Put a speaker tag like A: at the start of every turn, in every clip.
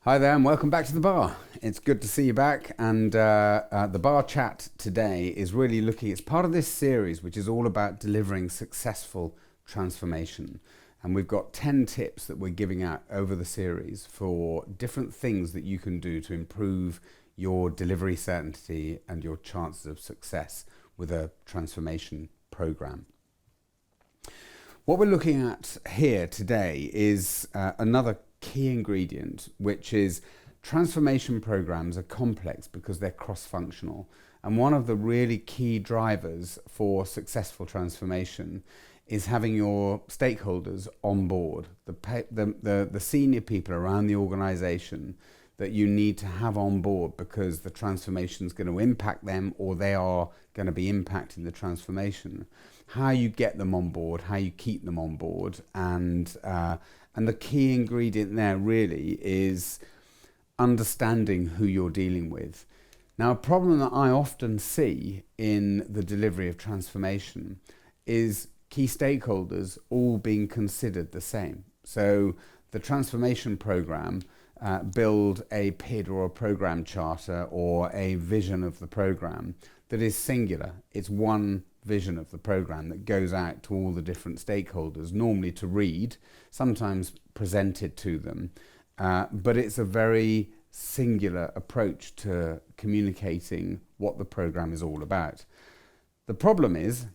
A: Hi there and welcome back to the bar. It's good to see you back, and the bar chat today is really it's part of this series which is all about delivering successful transformation, and we've got 10 tips that we're giving out over the series for different things that you can do to improve your delivery certainty and your chances of success with a transformation program. What we're looking at here today is another key ingredient, which is transformation programs are complex because they're cross-functional. And one of the really key drivers for successful transformation is having your stakeholders on board, the senior people around the organization that you need to have on board, because the transformation is going to impact them, or they are going to be impacting the transformation. How you get them on board, how you keep them on board, and the key ingredient there really is understanding who you're dealing with. Now, a problem that I often see in the delivery of transformation is key stakeholders all being considered the same. So the transformation program build a PID or a program charter or a vision of the program that is singular. It's one vision of the program that goes out to all the different stakeholders, normally to read, sometimes presented to them, but it's a very singular approach to communicating what the program is all about. The problem is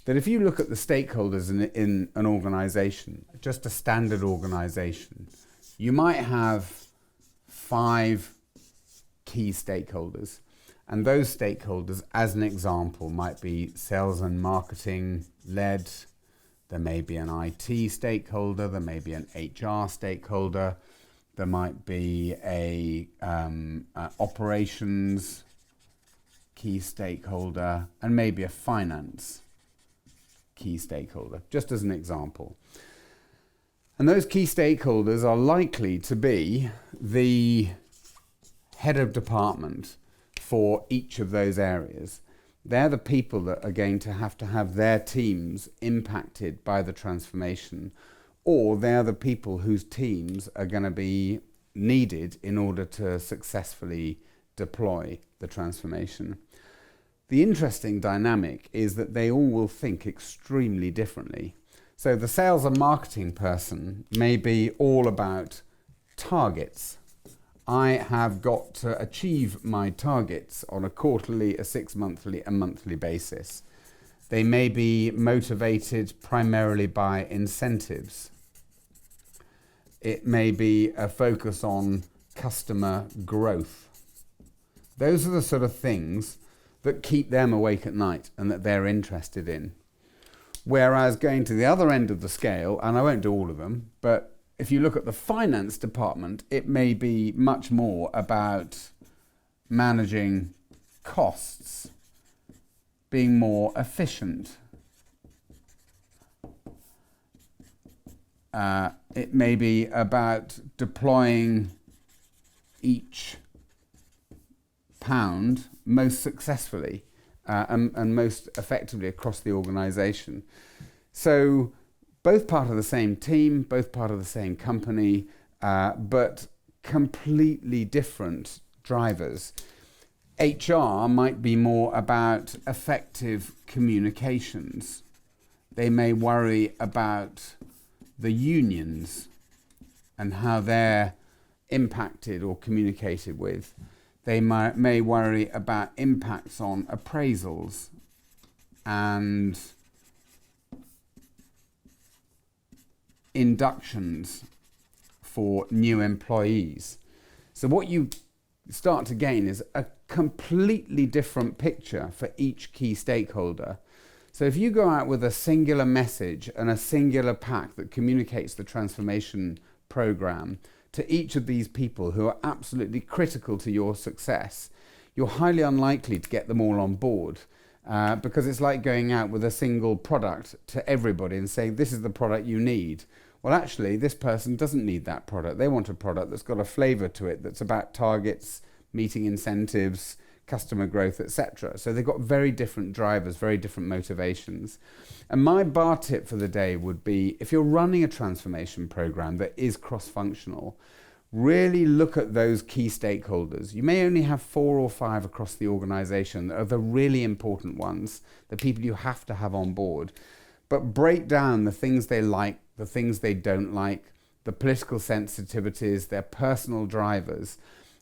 A: that if you look at the stakeholders in an organization, just a standard organization, you might have 5 key stakeholders. And those stakeholders, as an example, might be sales and marketing led. There may be an IT stakeholder, there may be an HR stakeholder, there might be a operations key stakeholder, and maybe a finance key stakeholder, just as an example. And those key stakeholders are likely to be the head of department for each of those areas. They're the people that are going to have their teams impacted by the transformation, or they're the people whose teams are going to be needed in order to successfully deploy the transformation. The interesting dynamic is that they all will think extremely differently. So the sales and marketing person may be all about targets. I have got to achieve my targets on a quarterly, a 6-monthly, a monthly basis. They may be motivated primarily by incentives. It may be a focus on customer growth. Those are the sort of things that keep them awake at night and that they're interested in. Whereas going to the other end of the scale, and I won't do all of them, but if you look at the finance department, it may be much more about managing costs, being more efficient. It may be about deploying each pound most successfully and most effectively across the organization. So both part of the same team, both part of the same company, but completely different drivers. HR might be more about effective communications. They may worry about the unions and how they're impacted or communicated with. They may worry about impacts on appraisals and inductions for new employees. So what you start to gain is a completely different picture for each key stakeholder. So if you go out with a singular message and a singular pack that communicates the transformation program to each of these people who are absolutely critical to your success, you're highly unlikely to get them all on board. Because it's like going out with a single product to everybody and saying, this is the product you need. Well, actually, this person doesn't need that product. They want a product that's got a flavor to it, that's about targets, meeting incentives, customer growth, etc. So they've got very different drivers, very different motivations. And my bar tip for the day would be, if you're running a transformation program that is cross-functional, really look at those key stakeholders. You may only have 4 or 5 across the organization that are the really important ones, the people you have to have on board. But break down the things they like, the things they don't like, the political sensitivities, their personal drivers,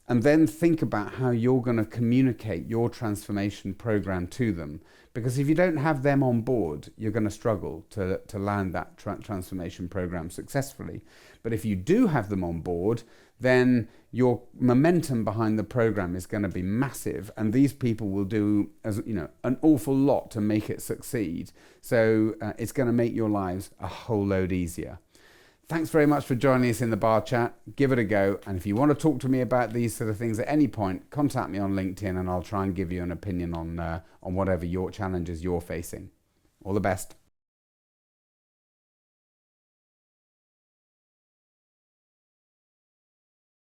A: and then think about how you're going to communicate your transformation program to them. Because if you don't have them on board, you're going to struggle to land that transformation program successfully. But if you do have them on board, then your momentum behind the program is going to be massive, and these people will do, as you know, an awful lot to make it succeed. So it's going to make your lives a whole load easier. Thanks very much for joining us in the bar chat. Give it a go. And if you want to talk to me about these sort of things at any point, contact me on LinkedIn and I'll try and give you an opinion on whatever your challenges you're facing. All the best.